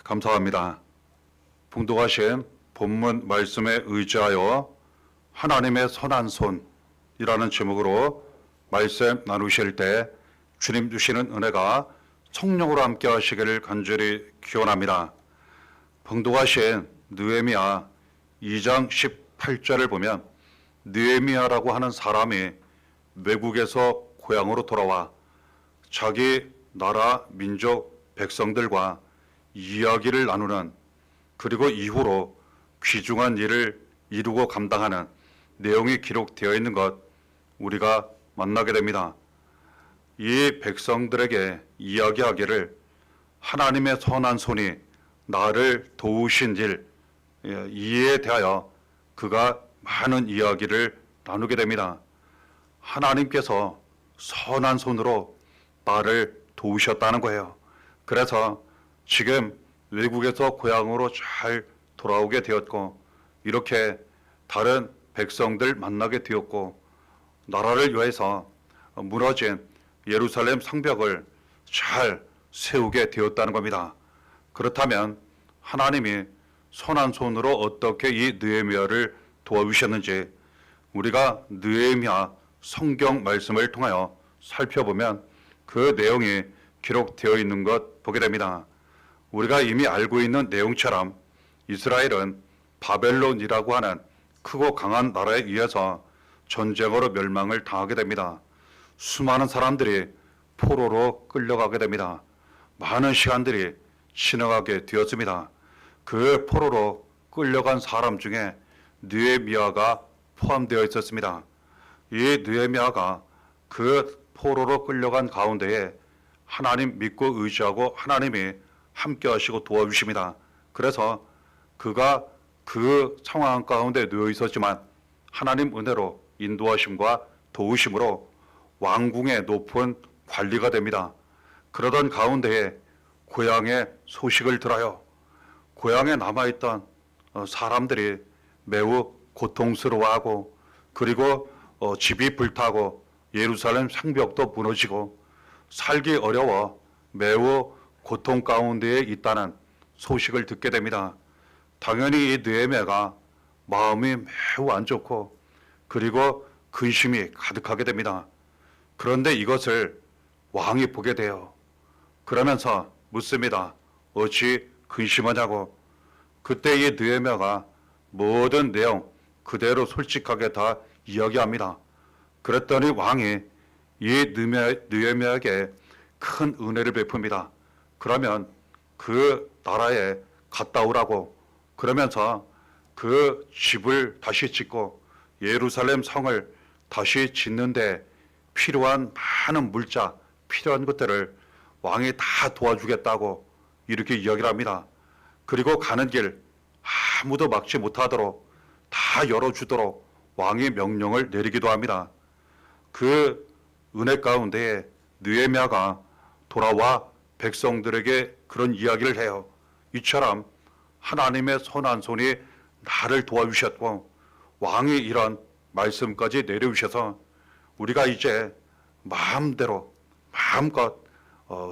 감사합니다. 봉독하신 본문 말씀에 의지하여 하나님의 선한 손이라는 제목으로 말씀 나누실 때 주님 주시는 은혜가 성령으로 함께 하시기를 간절히 기원합니다. 봉독하신 느헤미야 2장 18절을 보면 느헤미야라고 하는 사람이 외국에서 고향으로 돌아와 자기 나라 민족 백성들과 이야기를 나누는, 그리고 이후로 귀중한 일을 이루고 감당하는 내용이 기록되어 있는 것 우리가 만나게 됩니다. 이 백성들에게 이야기하기를 하나님의 선한 손이 나를 도우신 일, 이에 대하여 그가 많은 이야기를 나누게 됩니다. 하나님께서 선한 손으로 나를 도우셨다는 거예요. 그래서 지금 외국에서 고향으로 잘 돌아오게 되었고, 이렇게 다른 백성들 만나게 되었고, 나라를 위해서 무너진 예루살렘 성벽을 잘 세우게 되었다는 겁니다. 그렇다면 하나님이 선한 손으로 어떻게 이 느헤미야를 도와주셨는지 우리가 느헤미야 성경 말씀을 통하여 살펴보면 그 내용이 기록되어 있는 것 보게 됩니다. 우리가 이미 알고 있는 내용처럼 이스라엘은 바벨론이라고 하는 크고 강한 나라에 의해서 전쟁으로 멸망을 당하게 됩니다. 수많은 사람들이 포로로 끌려가게 됩니다. 많은 시간들이 지나가게 되었습니다. 그 포로로 끌려간 사람 중에 느헤미야가 포함되어 있었습니다. 이 느헤미야가 그 포로로 끌려간 가운데에 하나님 믿고 의지하고 하나님이 함께 하시고 도와주십니다. 그래서 그가 그 상황 가운데 놓여 있었지만 하나님 은혜로 인도하심과 도우심으로 왕궁의 높은 관리가 됩니다. 그러던 가운데에 고향의 소식을 들어요. 고향에 남아있던 사람들이 매우 고통스러워하고, 그리고 집이 불타고 예루살렘 성벽도 무너지고 살기 어려워 매우 고통 가운데에 있다는 소식을 듣게 됩니다. 당연히 이 느헤미야가 마음이 매우 안 좋고, 그리고 근심이 가득하게 됩니다. 그런데 이것을 왕이 보게 돼요. 그러면서 묻습니다. 어찌 근심하냐고. 그때 이 느헤미야가 모든 내용 그대로 솔직하게 다 이야기합니다. 그랬더니 왕이 이 느헤미야에게 큰 은혜를 베풉니다. 그러면 그 나라에 갔다 오라고, 그러면서 그 집을 다시 짓고 예루살렘 성을 다시 짓는데 필요한 많은 물자, 필요한 것들을 왕이 다 도와주겠다고 이렇게 이야기를 합니다. 그리고 가는 길 아무도 막지 못하도록 다 열어주도록 왕이 명령을 내리기도 합니다. 그 은혜 가운데에 느헤미야가 돌아와 백성들에게 그런 이야기를 해요. 이처럼 하나님의 선한 손이 나를 도와주셨고 왕이 이런 말씀까지 내려주셔서 우리가 이제 마음대로 마음껏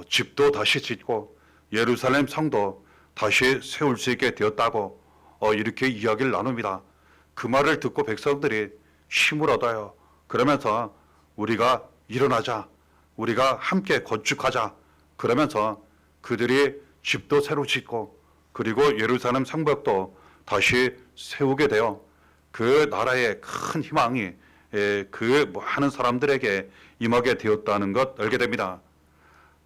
집도 다시 짓고 예루살렘 성도 다시 세울 수 있게 되었다고 이렇게 이야기를 나눕니다. 그 말을 듣고 백성들이 힘을 얻어요. 그러면서 우리가 일어나자, 우리가 함께 건축하자, 그러면서 그들이 집도 새로 짓고 그리고 예루살렘 성벽도 다시 세우게 되어 그 나라의 큰 희망이 그 많은 사람들에게 임하게 되었다는 것 알게 됩니다.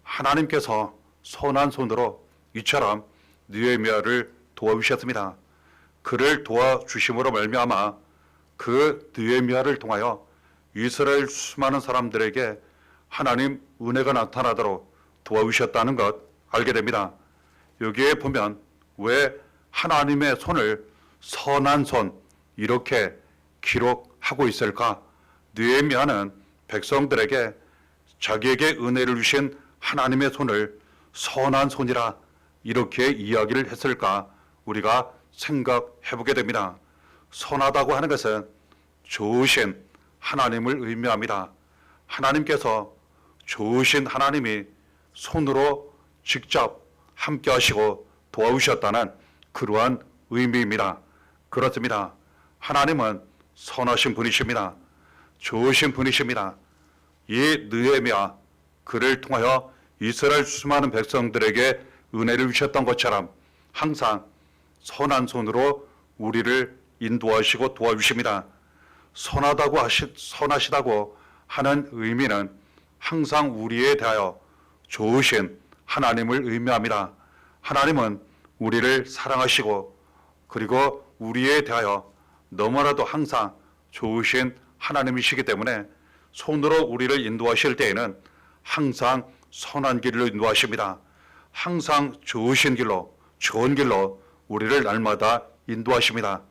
하나님께서 선한 손으로 이처럼 느헤미야를 도와주셨습니다. 그를 도와주심으로 말미암아 그 느헤미야를 통하여 이스라엘 수많은 사람들에게 하나님 은혜가 나타나도록 도와주셨다는 것 알게 됩니다. 여기에 보면 왜 하나님의 손을 선한 손 이렇게 기록하고 있을까? 느헤미야는 백성들에게 자기에게 은혜를 주신 하나님의 손을 선한 손이라 이렇게 이야기를 했을까? 우리가 생각해 보게 됩니다. 선하다고 하는 것은 좋으신 하나님을 의미합니다. 하나님께서 좋으신 하나님이 손으로 직접 함께 하시고 도와주셨다는 그러한 의미입니다. 그렇습니다. 하나님은 선하신 분이십니다. 좋으신 분이십니다. 이 느헤미야 그를 통하여 이스라엘 수많은 백성들에게 은혜를 주셨던 것처럼 항상 선한 손으로 우리를 인도하시고 도와주십니다. 선하시다고 하는 의미는 항상 우리에 대하여 좋으신 하나님을 의미합니다. 하나님은 우리를 사랑하시고 그리고 우리에 대하여 너무나도 항상 좋으신 하나님이시기 때문에 손으로 우리를 인도하실 때에는 항상 선한 길로 인도하십니다. 항상 좋으신 길로, 좋은 길로 우리를 날마다 인도하십니다.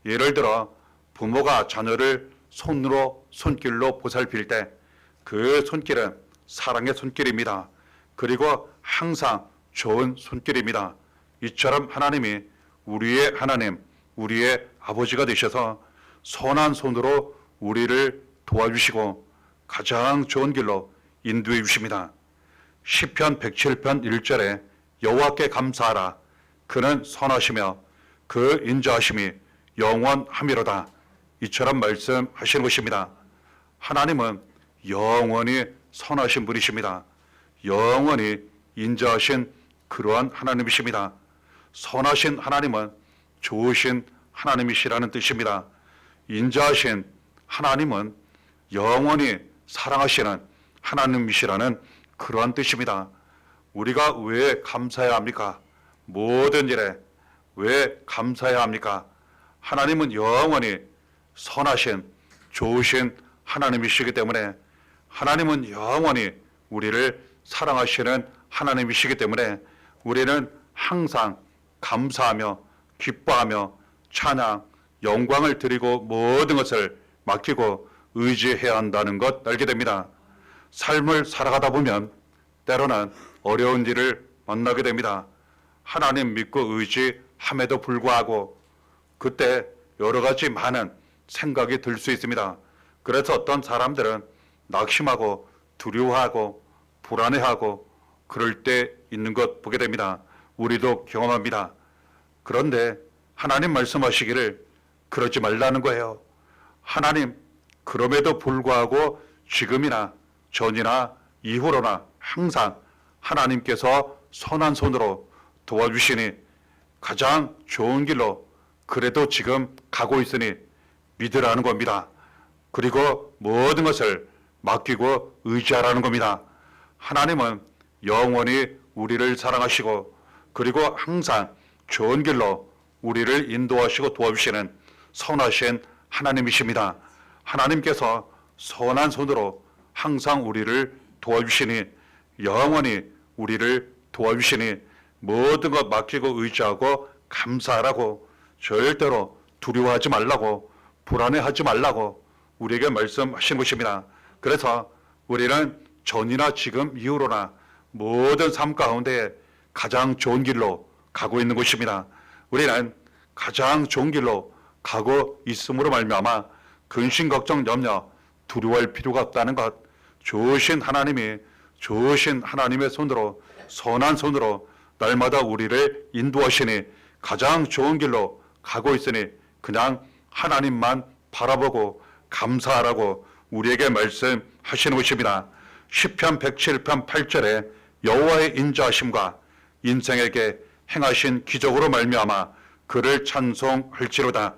예를 들어 부모가 자녀를 손길로 보살필 때 그 손길은 사랑의 손길입니다. 그리고 항상 좋은 손길입니다. 이처럼 하나님이 우리의 하나님, 우리의 아버지가 되셔서 선한 손으로 우리를 도와주시고 가장 좋은 길로 인도해 주십니다. 시편 107편 1절에 여호와께 감사하라. 그는 선하시며 그 인자하심이 영원하미로다. 이처럼 말씀하시는 것입니다. 하나님은 영원히 선하신 분이십니다. 영원히 인자하신 그러한 하나님이십니다. 선하신 하나님은 좋으신 하나님이시라는 뜻입니다. 인자하신 하나님은 영원히 사랑하시는 하나님이시라는 그러한 뜻입니다. 우리가 왜 감사해야 합니까? 모든 일에 왜 감사해야 합니까? 하나님은 영원히 선하신 좋으신 하나님이시기 때문에 하나님은 영원히 우리를 사랑하시는 하나님이시기 때문에 우리는 항상 감사하며 기뻐하며 찬양, 영광을 드리고 모든 것을 맡기고 의지해야 한다는 것 알게 됩니다. 삶을 살아가다 보면 때로는 어려운 일을 만나게 됩니다. 하나님 믿고 의지함에도 불구하고 그때 여러 가지 많은 생각이 들 수 있습니다. 그래서 어떤 사람들은 낙심하고 두려워하고 불안해하고 그럴 때 있는 것 보게 됩니다. 우리도 경험합니다. 그런데 하나님 말씀하시기를 그러지 말라는 거예요. 하나님 그럼에도 불구하고 지금이나 전이나 이후로나 항상 하나님께서 선한 손으로 도와주시니 가장 좋은 길로 그래도 지금 가고 있으니 믿으라는 겁니다. 그리고 모든 것을 맡기고 의지하라는 겁니다. 하나님은 영원히 우리를 사랑하시고 그리고 항상 좋은 길로 우리를 인도하시고 도와주시는 선하신 하나님이십니다. 하나님께서 선한 손으로 항상 우리를 도와주시니 영원히 우리를 도와주시니 모든 것 맡기고 의지하고 감사하라고 절대로 두려워하지 말라고 불안해하지 말라고 우리에게 말씀하신 것입니다. 그래서 우리는 전이나 지금 이후로나 모든 삶 가운데 가장 좋은 길로 가고 있는 것입니다. 우리는 가장 좋은 길로 가고 있음으로 말미암아 근심 걱정 염려 두려워할 필요가 없다는 것, 좋으신 하나님이 좋으신 하나님의 손으로 선한 손으로 날마다 우리를 인도하시니 가장 좋은 길로 가고 있으니 그냥 하나님만 바라보고 감사하라고 우리에게 말씀하시는 것입니다. 시편 107편 8절에 여호와의 인자하심과 인생에게 행하신 기적으로 말미암아 그를 찬송할지로다.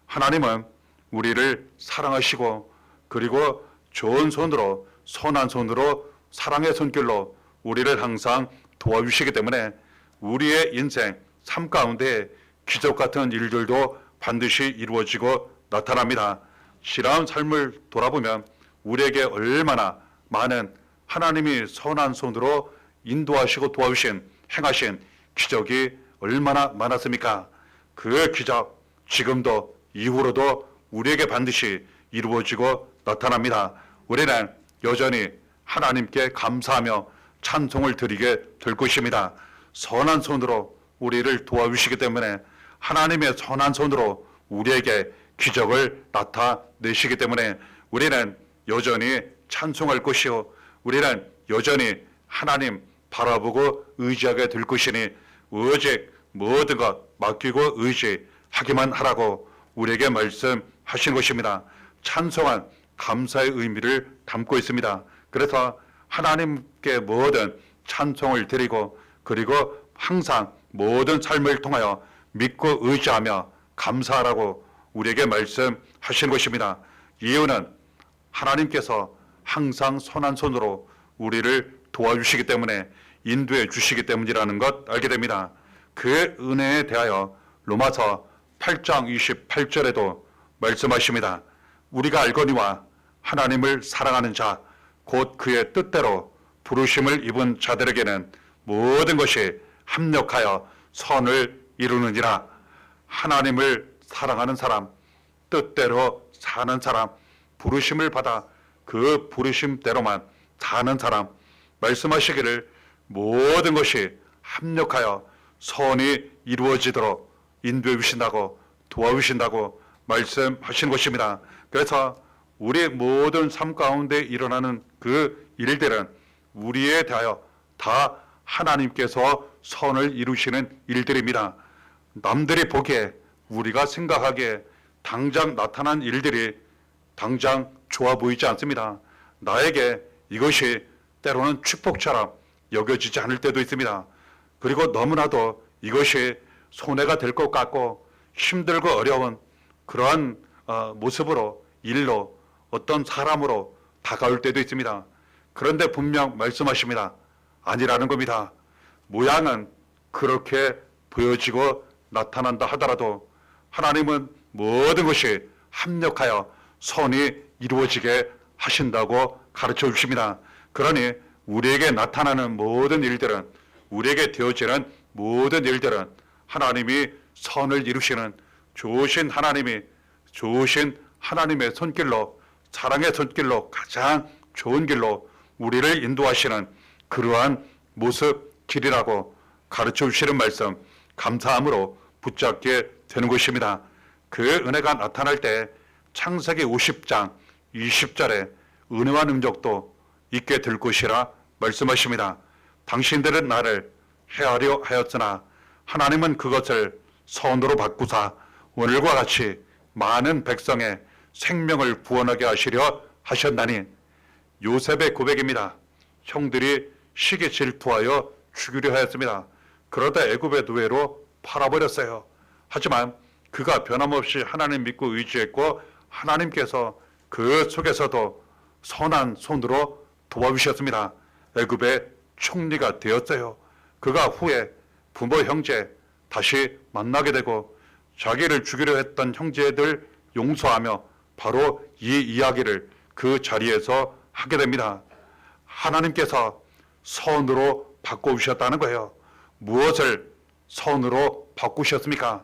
하나님은 우리를 사랑하시고 그리고 좋은 손으로 선한 손으로 사랑의 손길로 우리를 항상 도와주시기 때문에 우리의 인생 삶 가운데 기적 같은 일들도 반드시 이루어지고 나타납니다. 지나온 삶을 돌아보면 우리에게 얼마나 많은 하나님이 선한 손으로 인도하시고 도와주신 행하신 기적이 얼마나 많았습니까? 그 기적 지금도 이후로도 우리에게 반드시 이루어지고 나타납니다. 우리는 여전히 하나님께 감사하며 찬송을 드리게 될 것입니다. 선한 손으로 우리를 도와주시기 때문에 하나님의 선한 손으로 우리에게 기적을 나타내시기 때문에 우리는 여전히 찬송할 것이요 우리는 여전히 하나님 바라보고 의지하게 될 것이니 오직 모든 것 맡기고 의지하기만 하라고 우리에게 말씀하신 것입니다. 찬송한 감사의 의미를 담고 있습니다. 그래서 하나님께 모든 찬송을 드리고 그리고 항상 모든 삶을 통하여 믿고 의지하며 감사하라고 우리에게 말씀하신 것입니다. 이유는 하나님께서 항상 선한 손으로 우리를 도와주시기 때문에 인도해 주시기 때문이라는 것 알게 됩니다. 그 은혜에 대하여 로마서 8장 28절에도 말씀하십니다. 우리가 알거니와 하나님을 사랑하는 자 곧 그의 뜻대로 부르심을 입은 자들에게는 모든 것이 합력하여 선을 이루느니라. 하나님을 사랑하는 사람, 뜻대로 사는 사람, 부르심을 받아 그 부르심대로만 사는 사람, 말씀하시기를 모든 것이 합력하여 선이 이루어지도록 인도해 주신다고 도와주신다고 말씀하신 것입니다. 그래서 우리 모든 삶 가운데 일어나는 그 일들은 우리에 대하여 다 하나님께서 선을 이루시는 일들입니다. 남들이 보기에 우리가 생각하기에 당장 나타난 일들이 당장 좋아 보이지 않습니다. 나에게 이것이 때로는 축복처럼 여겨지지 않을 때도 있습니다. 그리고 너무나도 이것이 손해가 될 것 같고 힘들고 어려운 그러한 모습으로 일로 어떤 사람으로 다가올 때도 있습니다. 그런데 분명 말씀하십니다. 아니라는 겁니다. 모양은 그렇게 보여지고 나타난다 하더라도 하나님은 모든 것이 합력하여 선이 이루어지게 하신다고 가르쳐 주십니다. 그러니 우리에게 나타나는 모든 일들은 우리에게 되어지는 모든 일들은 하나님이 선을 이루시는 좋으신 하나님의 손길로 사랑의 손길로 가장 좋은 길로 우리를 인도하시는 그러한 모습 길이라고 가르쳐 주시는 말씀 감사함으로 붙잡게 되는 것입니다. 그 은혜가 나타날 때 창세기 50장 20절에 은혜와 능력도 있게 될 것이라 말씀하십니다. 당신들은 나를 해하려 하였으나 하나님은 그것을 선으로 바꾸사 오늘과 같이 많은 백성의 생명을 구원하게 하시려 하셨나니. 요셉의 고백입니다. 형들이 시기 질투하여 죽이려 하였습니다. 그러다 애굽의 노예로 팔아버렸어요. 하지만 그가 변함없이 하나님 믿고 의지했고 하나님께서 그 속에서도 선한 손으로 도와주셨습니다. 애굽의 총리가 되었어요. 그가 후에 부모 형제 다시 만나게 되고 자기를 죽이려 했던 형제들 용서하며 바로 이 이야기를 그 자리에서 하게 됩니다. 하나님께서 선으로 바꿔주셨다는 거예요. 무엇을 선으로 바꾸셨습니까?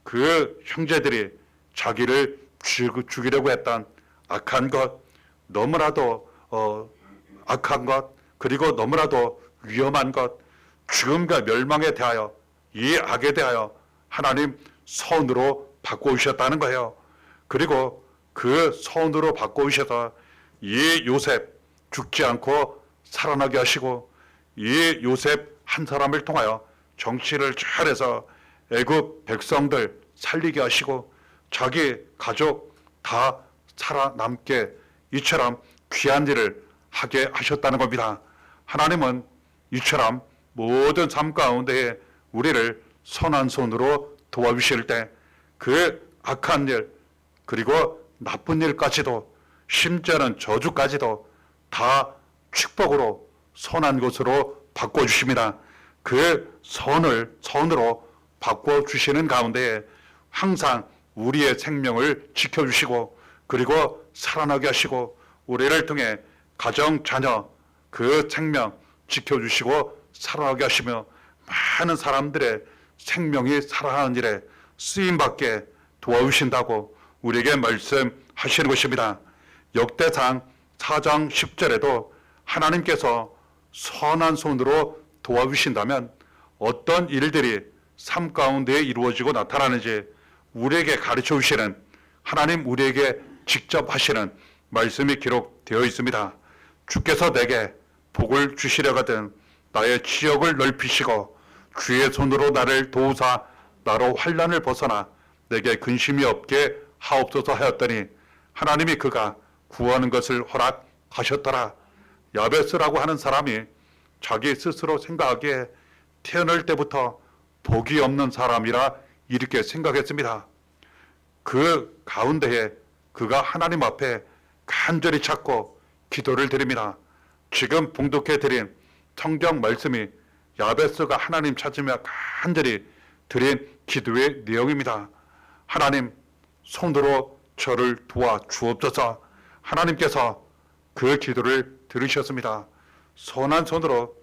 그 형제들이 자기를 죽이려고 했던 악한 것, 너무나도 악한 것, 그리고 너무나도 위험한 것, 죽음과 멸망에 대하여 이 악에 대하여 하나님 선으로 바꿔주셨다는 거예요. 그리고 그 선으로 바꿔주셔서 이 요셉 죽지 않고 살아나게 하시고 이 요셉 한 사람을 통하여 정치를 잘해서 애굽 백성들 살리게 하시고 자기 가족 다 살아남게 이처럼 귀한 일을 하게 하셨다는 겁니다. 하나님은 이처럼 모든 삶 가운데에 우리를 선한 손으로 도와주실 때 그 악한 일 그리고 나쁜 일까지도 심지어는 저주까지도 다 축복으로 선한 것으로 바꿔주십니다. 그 선으로 바꿔주시는 가운데 항상 우리의 생명을 지켜주시고 그리고 살아나게 하시고 우리를 통해 가정, 자녀 그 생명 지켜주시고 살아나게 하시며 많은 사람들의 생명이 살아나는 일에 쓰임받게 도와주신다고 우리에게 말씀하시는 것입니다. 역대상 4장 10절에도 하나님께서 선한 손으로 도와주신다면 어떤 일들이 삶 가운데 이루어지고 나타나는지 우리에게 가르쳐 주시는 하나님 우리에게 직접 하시는 말씀이 기록되어 있습니다. 주께서 내게 복을 주시려거든 나의 지역을 넓히시고 주의 손으로 나를 도우사 나로 환난을 벗어나 내게 근심이 없게 하옵소서 하였더니 하나님이 그가 구하는 것을 허락하셨더라. 야베스라고 하는 사람이 자기 스스로 생각하기에 태어날 때부터 복이 없는 사람이라 이렇게 생각했습니다. 그 가운데에 그가 하나님 앞에 간절히 찾고 기도를 드립니다. 지금 봉독해 드린 성경 말씀이 야베스가 하나님 찾으며 간절히 드린 기도의 내용입니다. 하나님 손으로 저를 도와 주옵소서. 하나님께서 그 기도를 들으셨습니다. 선한 손으로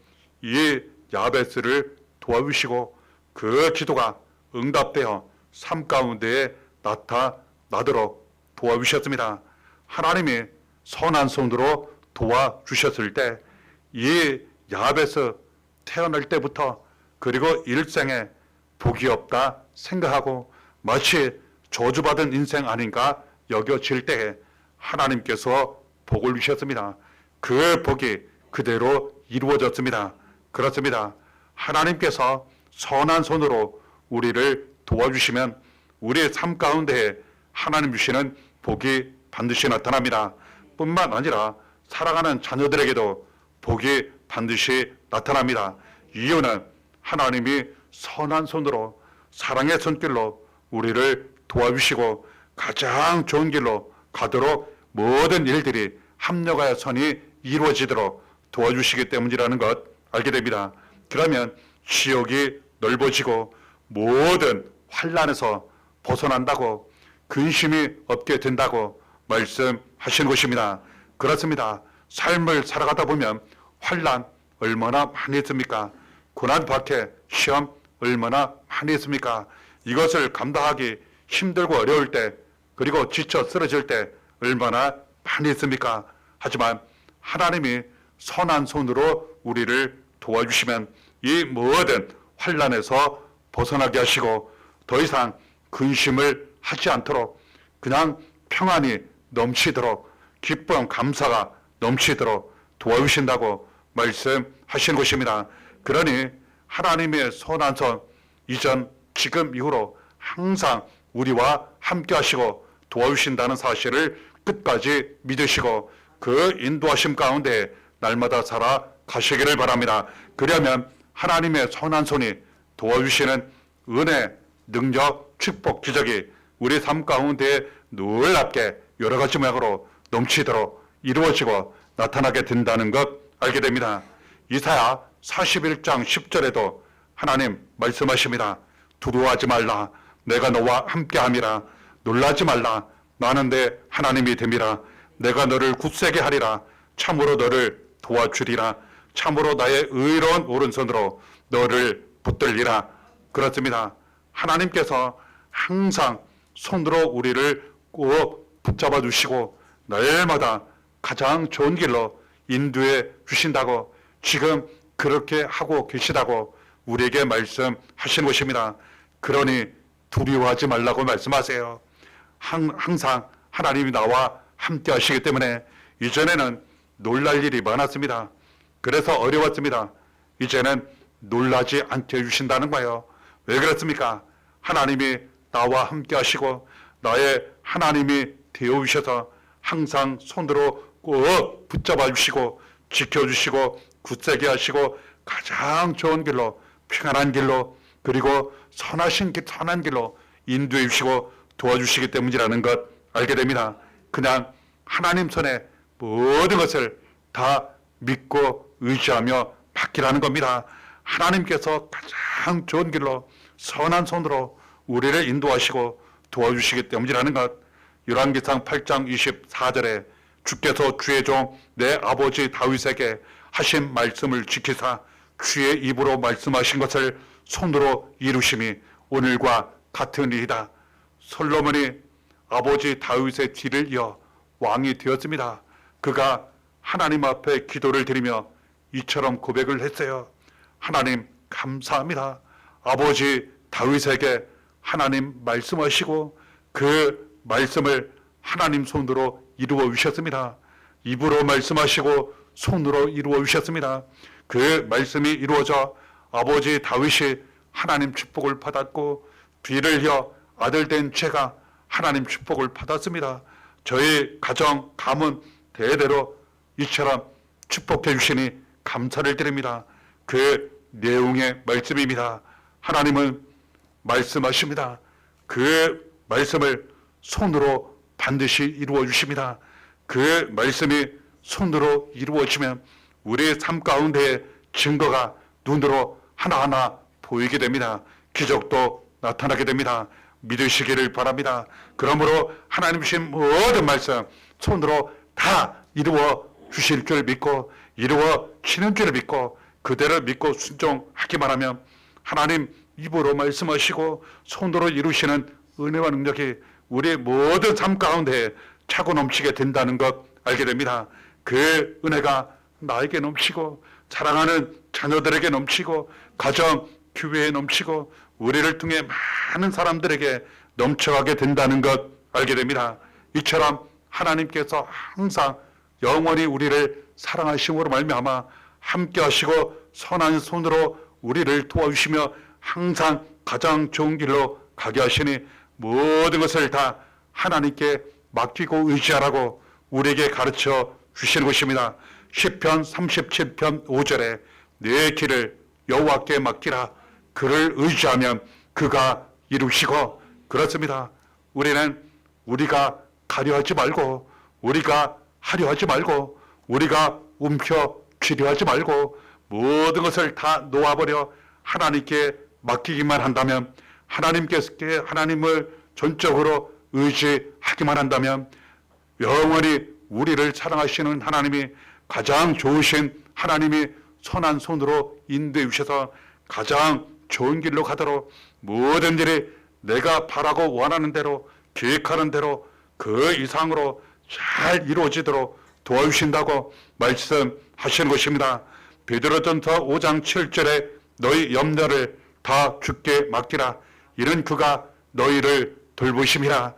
이 야베스를 도와주시고 그 기도가 응답되어 삶 가운데에 나타나도록 도와주셨습니다. 하나님이 선한 손으로 도와주셨을 때 이 야베스 태어날 때부터 그리고 일생에 복이 없다 생각하고 마치 저주받은 인생 아닌가 여겨질 때에 하나님께서 복을 주셨습니다. 그 복이 그대로 이루어졌습니다. 그렇습니다. 하나님께서 선한 손으로 우리를 도와주시면 우리의 삶 가운데에 하나님 주시는 복이 반드시 나타납니다. 뿐만 아니라 살아가는 자녀들에게도 복이 반드시 나타납니다. 이유는 하나님이 선한 손으로 사랑의 손길로 우리를 도와주시고 가장 좋은 길로 가도록 모든 일들이 합력하여 선이 이루어지도록 도와주시기 때문이라는 것 알게 됩니다. 그러면 지옥이 넓어지고 모든 환난에서 벗어난다고 근심이 없게 된다고 말씀하시는 것입니다. 그렇습니다. 삶을 살아가다 보면 환난 얼마나 많이 있습니까? 고난 박해, 시험 얼마나 많이 있습니까? 이것을 감당하기 힘들고 어려울 때 그리고 지쳐 쓰러질 때 얼마나 많이 있습니까? 하지만 하나님이 선한 손으로 우리를 도와주시면 이 모든 환난에서 벗어나게 하시고 더 이상 근심을 하지 않도록 그냥 평안이 넘치도록 기쁨, 감사가 넘치도록 도와주신다고 말씀하신 것입니다. 그러니 하나님의 선한 손 이전, 지금, 이후로 항상 우리와 함께 하시고 도와주신다는 사실을 끝까지 믿으시고 그 인도하심 가운데 날마다 살아가시기를 바랍니다. 그러면 하나님의 선한 손이 도와주시는 은혜, 능력, 축복, 기적이 우리 삶 가운데 놀랍게 여러 가지 모양으로 넘치도록 이루어지고 나타나게 된다는 것 알게 됩니다. 이사야 41장 10절에도 하나님 말씀하십니다. 두려워하지 말라. 내가 너와 함께함이라. 놀라지 말라. 나는 내 하나님이 됨이라. 내가 너를 굳세게 하리라. 참으로 너를 도와주리라. 참으로 나의 의로운 오른손으로 너를 붙들리라. 그렇습니다. 하나님께서 항상 손으로 우리를 꼭 붙잡아 주시고 날마다 가장 좋은 길로 인도해 주신다고 지금 그렇게 하고 계시다고 우리에게 말씀하신 것입니다. 그러니 두려워하지 말라고 말씀하세요. 항상 하나님이 나와 함께 하시기 때문에 이전에는 놀랄 일이 많았습니다. 그래서 어려웠습니다. 이제는 놀라지 않게 해주신다는 거예요. 왜 그렇습니까? 하나님이 나와 함께 하시고 나의 하나님이 되어주셔서 항상 손으로 꼭 붙잡아 주시고 지켜주시고 굳세게 하시고 가장 좋은 길로 평안한 길로 그리고 선한 길로 인도해 주시고 도와주시기 때문이라는 것 알게 됩니다. 그냥 하나님 손에 모든 것을 다 믿고 의지하며 맡기라는 겁니다. 하나님께서 가장 좋은 길로 선한 손으로 우리를 인도하시고 도와주시기 때문이라는 것. 열왕기상 8장 24절에 주께서 주의 종 내 아버지 다윗에게 하신 말씀을 지키사 주의 입으로 말씀하신 것을 손으로 이루심이 오늘과 같은 일이다. 솔로몬이 아버지 다윗의 뒤를 이어 왕이 되었습니다. 그가 하나님 앞에 기도를 드리며 이처럼 고백을 했어요. 하나님 감사합니다. 아버지 다윗에게 하나님 말씀하시고 그 말씀을 하나님 손으로 이루어 주셨습니다. 입으로 말씀하시고 손으로 이루어 주셨습니다. 그 말씀이 이루어져 아버지 다윗이 하나님 축복을 받았고 뒤를 이어 아들 된 제가 하나님 축복을 받았습니다. 저희 가정, 가문 대대로 이처럼 축복해 주시니 감사를 드립니다. 그 내용의 말씀입니다. 하나님은 말씀하십니다. 그 말씀을 손으로 반드시 이루어 주십니다. 그 말씀이 손으로 이루어지면 우리의 삶 가운데의 증거가 눈으로 하나하나 보이게 됩니다. 기적도 나타나게 됩니다. 믿으시기를 바랍니다. 그러므로 하나님 주신 모든 말씀 손으로 다 이루어 주실 줄 믿고 이루어지는 줄 믿고 그대로 믿고 순종하기만 하면 하나님 입으로 말씀하시고 손으로 이루시는 은혜와 능력이 우리의 모든 삶 가운데 차고 넘치게 된다는 것 알게 됩니다. 그 은혜가 나에게 넘치고 사랑하는 자녀들에게 넘치고 가정, 교회에 넘치고 우리를 통해 많은 사람들에게 넘쳐가게 된다는 것 알게 됩니다. 이처럼 하나님께서 항상 영원히 우리를 사랑하심으로 말미암아 함께 하시고 선한 손으로 우리를 도와주시며 항상 가장 좋은 길로 가게 하시니 모든 것을 다 하나님께 맡기고 의지하라고 우리에게 가르쳐 주시는 것입니다. 시편 37편 5절에 내 길을 여호와께 맡기라. 그를 의지하면 그가 이루시고. 그렇습니다. 우리는 우리가 가려 하지 말고 우리가 하려 하지 말고 우리가 움켜쥐려 하지 말고 모든 것을 다 놓아버려 하나님께 맡기기만 한다면 하나님께서 하나님을 전적으로 의지하기만 한다면 영원히 우리를 사랑하시는 하나님이 가장 좋으신 하나님이 선한 손으로 인도해 주셔서 가장 좋은 길로 가도록 모든 일이 내가 바라고 원하는 대로 계획하는 대로 그 이상으로 잘 이루어지도록 도와주신다고 말씀하시는 것입니다. 베드로전서 5장 7절에 너희 염려를 다 주께 맡기라. 이는 그가 너희를 돌보심이라.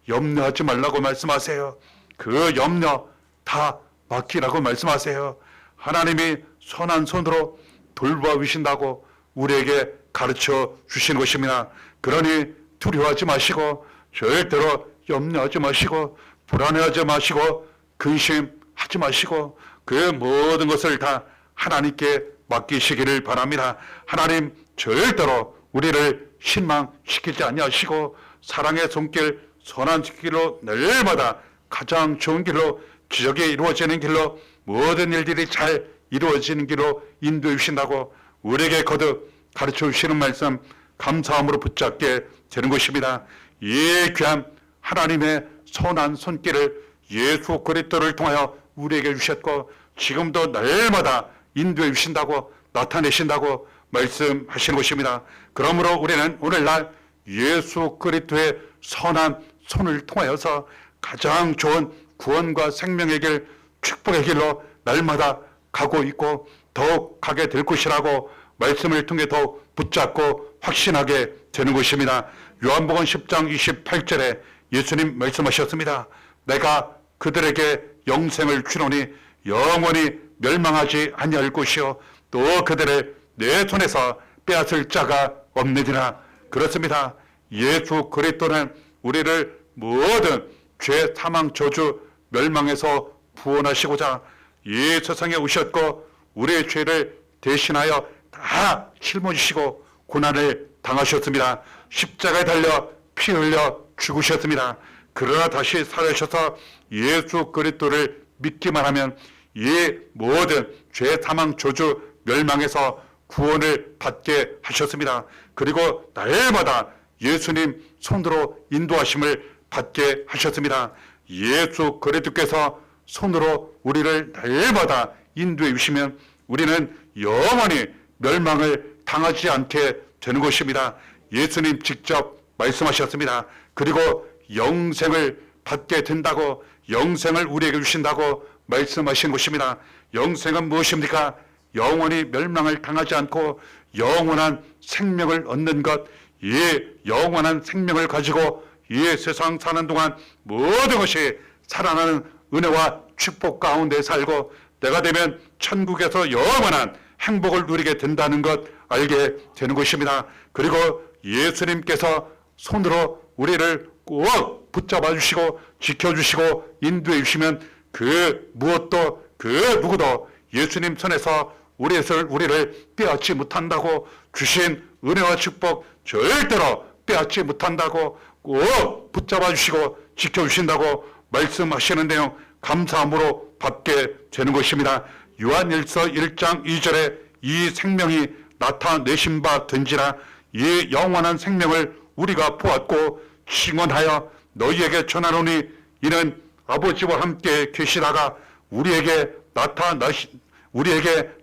염려하지 말라고 말씀하세요. 그 염려 다 맡기라고 말씀하세요. 하나님이 선한 손으로 돌봐주신다고 우리에게 가르쳐 주신 것입니다. 그러니 두려워하지 마시고 절대로 염려하지 마시고 불안해하지 마시고 근심하지 마시고 그 모든 것을 다 하나님께 맡기시기를 바랍니다. 하나님 절대로 우리를 실망시키지 아니하시고 사랑의 손길 선한 길로 날마다 가장 좋은 길로 기적이 이루어지는 길로 모든 일들이 잘 이루어지는 길로 인도해 주신다고 우리에게 거듭 가르쳐 주시는 말씀 감사함으로 붙잡게 되는 것입니다. 이 귀한 하나님의 선한 손길을 예수 그리스도를 통하여 우리에게 주셨고 지금도 날마다 인도해 주신다고 나타내신다고 말씀하시는 것입니다. 그러므로 우리는 오늘날 예수 그리스도의 선한 손을 통하여서 가장 좋은 구원과 생명의 길, 축복의 길로 날마다 가고 있고 더욱 가게 될 것이라고 말씀을 통해 더욱 붙잡고 확신하게 되는 것입니다. 요한복음 10장 28절에 예수님 말씀하셨습니다. 내가 그들에게 영생을 주노니 영원히 멸망하지 아니할 것이요 또 그들을 내 손에서 빼앗을 자가 없느니라. 그렇습니다. 예수 그리스도는 우리를 모든 죄, 사망, 저주, 멸망에서 구원하시고자 이 세상에 오셨고 우리의 죄를 대신하여 다 짊어지시고 고난을 당하셨습니다. 십자가에 달려 피 흘려 죽으셨습니다. 그러나 다시 살아셔서 예수 그리스도를 믿기만 하면 이 모든 죄, 사망, 저주, 멸망에서 구원을 받게 하셨습니다. 그리고 날마다 예수님 손으로 인도하심을 받게 하셨습니다. 예수 그리스도께서 손으로 우리를 날마다 인도해 주시면 우리는 영원히 멸망을 당하지 않게 되는 것입니다. 예수님 직접 말씀하셨습니다. 그리고 영생을 받게 된다고 영생을 우리에게 주신다고 말씀하신 것입니다. 영생은 무엇입니까? 영원히 멸망을 당하지 않고 영원한 생명을 얻는 것, 이 영원한 생명을 가지고 이 세상 사는 동안 모든 것이 살아나는 은혜와 축복 가운데 살고 내가 되면 천국에서 영원한 행복을 누리게 된다는 것 알게 되는 것입니다. 그리고 예수님께서 손으로 우리를 꼭 붙잡아 주시고 지켜주시고 인도해 주시면 그 무엇도 그 누구도 예수님 손에서 우리를 빼앗지 못한다고, 주신 은혜와 축복 절대로 빼앗지 못한다고 꼭 붙잡아 주시고 지켜주신다고 말씀하시는 내용 감사함으로 받게 되는 것입니다. 요한일서 1장 2절에 이 생명이 나타내신 바 된지라, 이 영원한 생명을 우리가 보았고 증언하여 너희에게 전하노니 이는 아버지와 함께 계시다가 우리에게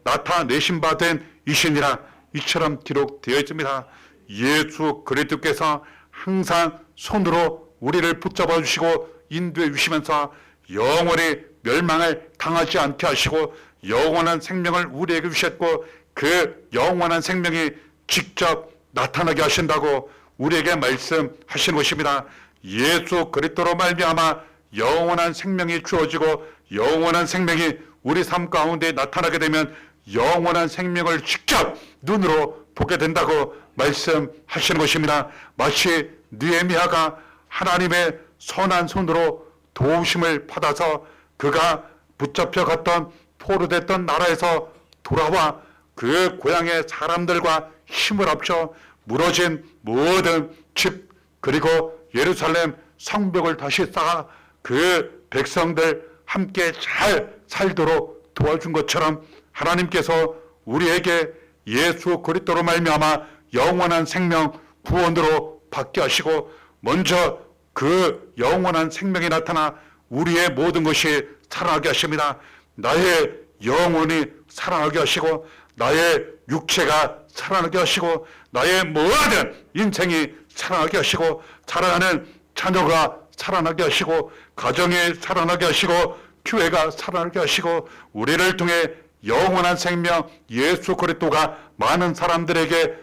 나타내신 바 된 이시니라. 이처럼 기록되어 있습니다. 예수 그리스도께서 항상 손으로 우리를 붙잡아 주시고 인도해 주시면서 영원히 멸망을 당하지 않게 하시고 영원한 생명을 우리에게 주셨고, 그 영원한 생명이 직접 나타나게 하신다고 우리에게 말씀하신 것입니다. 예수 그리스도로 말미암아 영원한 생명이 주어지고 영원한 생명이 우리 삶 가운데 나타나게 되면 영원한 생명을 직접 눈으로 보게 된다고 말씀하시는 것입니다. 마치 느헤미야가 하나님의 선한 손으로 도우심을 받아서 그가 붙잡혀 갔던 포로됐던 나라에서 돌아와 그 고향의 사람들과 힘을 합쳐 무너진 모든 집 그리고 예루살렘 성벽을 다시 쌓아 그 백성들 함께 잘 살도록 도와준 것처럼 하나님께서 우리에게 예수 그리스도로 말미암아 영원한 생명 구원으로 받게 하시고, 먼저 그 영원한 생명이 나타나 우리의 모든 것이 살아나게 하십니다. 나의 영혼이 살아나게 하시고 나의 육체가 살아나게 하시고 나의 모든 인생이 살아나게 하시고 사랑하는 자녀가 살아나게 하시고 가정이 살아나게 하시고 교회가 살아나게 하시고 우리를 통해 영원한 생명 예수 그리스도가 많은 사람들에게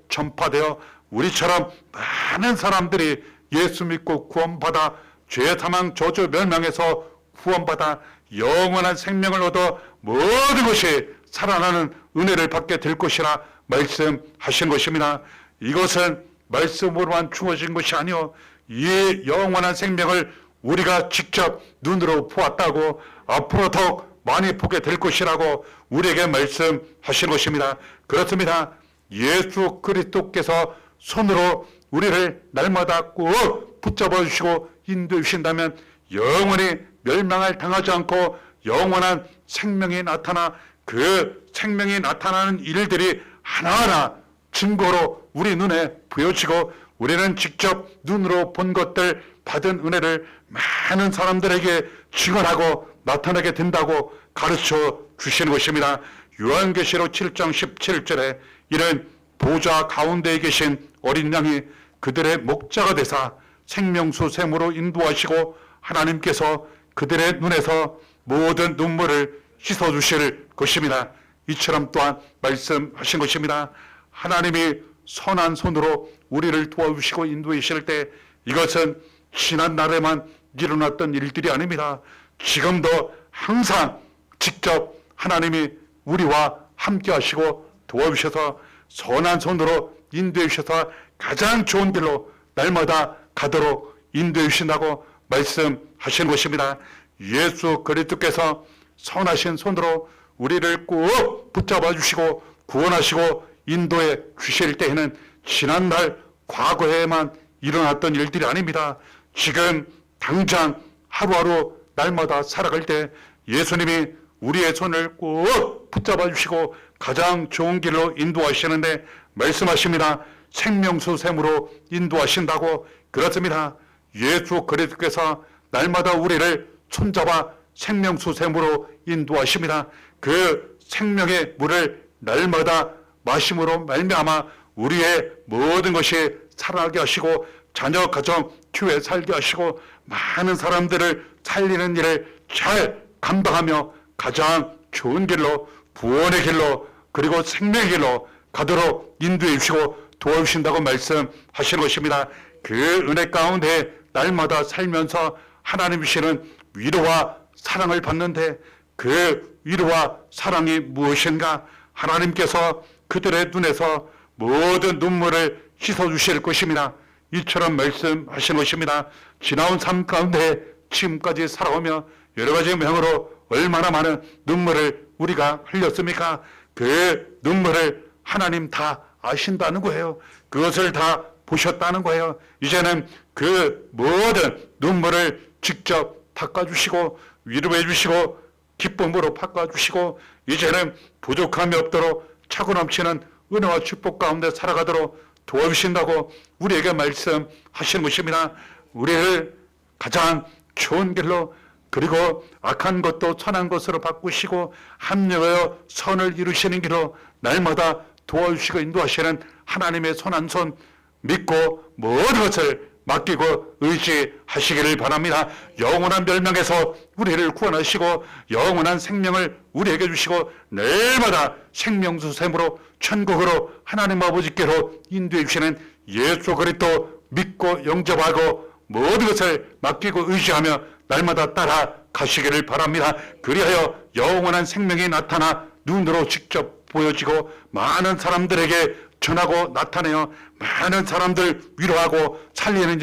전파되어 우리처럼 많은 사람들이 예수 믿고 구원받아 죄 사망 저주 멸망에서 구원받아 영원한 생명을 얻어 모든 것이 살아나는 은혜를 받게 될 것이라 말씀하신 것입니다. 이것은 말씀으로만 주어진 것이 아니요 이 영원한 생명을 우리가 직접 눈으로 보았다고 앞으로 더욱 많이 보게 될 것이라고 우리에게 말씀하신 것입니다. 그렇습니다. 예수 그리스도께서 손으로 우리를 날마다 꼭 붙잡아 주시고 인도해 주신다면 영원히 멸망을 당하지 않고 영원한 생명이 나타나 그 생명이 나타나는 일들이 하나하나 증거로 우리 눈에 보여지고 우리는 직접 눈으로 본 것들 받은 은혜를 많은 사람들에게 증언하고 나타나게 된다고 가르쳐 주시는 것입니다. 요한계시록 7장 17절에 이는 보좌 가운데에 계신 어린 양이 그들의 목자가 되사 생명수 샘으로 인도하시고 하나님께서 그들의 눈에서 모든 눈물을 씻어주실 것입니다. 이처럼 또한 말씀하신 것입니다. 하나님이 선한 손으로 우리를 도와주시고 인도해 주실 때 이것은 지난 날에만 일어났던 일들이 아닙니다. 지금도 항상 직접 하나님이 우리와 함께 하시고 도와주셔서 선한 손으로 인도해 주셔서 가장 좋은 길로 날마다 가도록 인도해 주신다고 말씀하시는 것입니다. 예수 그리스도께서 선하신 손으로 우리를 꼭 붙잡아 주시고 구원하시고 인도해 주실 때에는 지난날 과거에만 일어났던 일들이 아닙니다. 지금 당장 하루하루 날마다 살아갈 때 예수님이 우리의 손을 꼭 붙잡아 주시고 가장 좋은 길로 인도하시는데 말씀하십니다. 생명수 샘으로 인도하신다고. 그렇습니다. 예수 그리스도께서 날마다 우리를 손잡아 생명수 샘으로 인도하십니다. 그 생명의 물을 날마다 마심으로 말미암아 우리의 모든 것이 살아나게 하시고 자녀 가정 교회 살게 하시고 많은 사람들을 살리는 일을 잘 감당하며 가장 좋은 길로 구원의 길로 그리고 생명의 길로 가도록 인도해 주시고 도와주신다고 말씀하시는 것입니다. 그 은혜 가운데 날마다 살면서 하나님 주시는 위로와 사랑을 받는데 그 위로와 사랑이 무엇인가? 하나님께서 그들의 눈에서 모든 눈물을 씻어주실 것입니다. 이처럼 말씀하신 것입니다. 지나온 삶 가운데 지금까지 살아오며 여러 가지 명으로 얼마나 많은 눈물을 우리가 흘렸습니까? 그 눈물을 하나님 다 아신다는 거예요. 그것을 다 보셨다는 거예요. 이제는 그 모든 눈물을 직접 닦아주시고 위로해 주시고 기쁨으로 바꿔주시고 이제는 부족함이 없도록 차고 넘치는 은혜와 축복 가운데 살아가도록 도와주신다고 우리에게 말씀하시는 것입니다. 우리를 가장 좋은 길로 그리고 악한 것도 선한 것으로 바꾸시고 합력하여 선을 이루시는 길로 날마다 도와주시고 인도하시는 하나님의 선한 손 믿고 모든 것을 맡기고 의지하시기를 바랍니다. 영원한 멸망에서 우리를 구원하시고 영원한 생명을 우리에게 주시고 내일마다 생명수 샘으로 천국으로 하나님 아버지께로 인도해 주시는 예수 그리스도 믿고 영접하고 모든 것을 맡기고 의지하며 날마다 따라가시기를 바랍니다. 그리하여 영원한 생명이 나타나 눈으로 직접 보여지고 많은 사람들에게 전하고 나타내어 많은 사람들 위로하고 살리는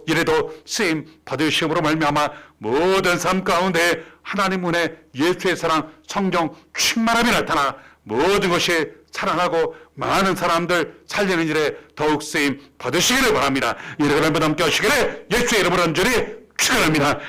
일에도 쓰임 받으심으로 말미암아 모든 삶 가운데 하나님 은혜 예수의 사랑 성령 충만함이 나타나 모든 것이 사랑하고 많은 사람들 살리는 일에 더욱 쓰임 받으시기를 바랍니다. 이러고 함께 하시기를 예수의 이름으로 간절히 축원합니다.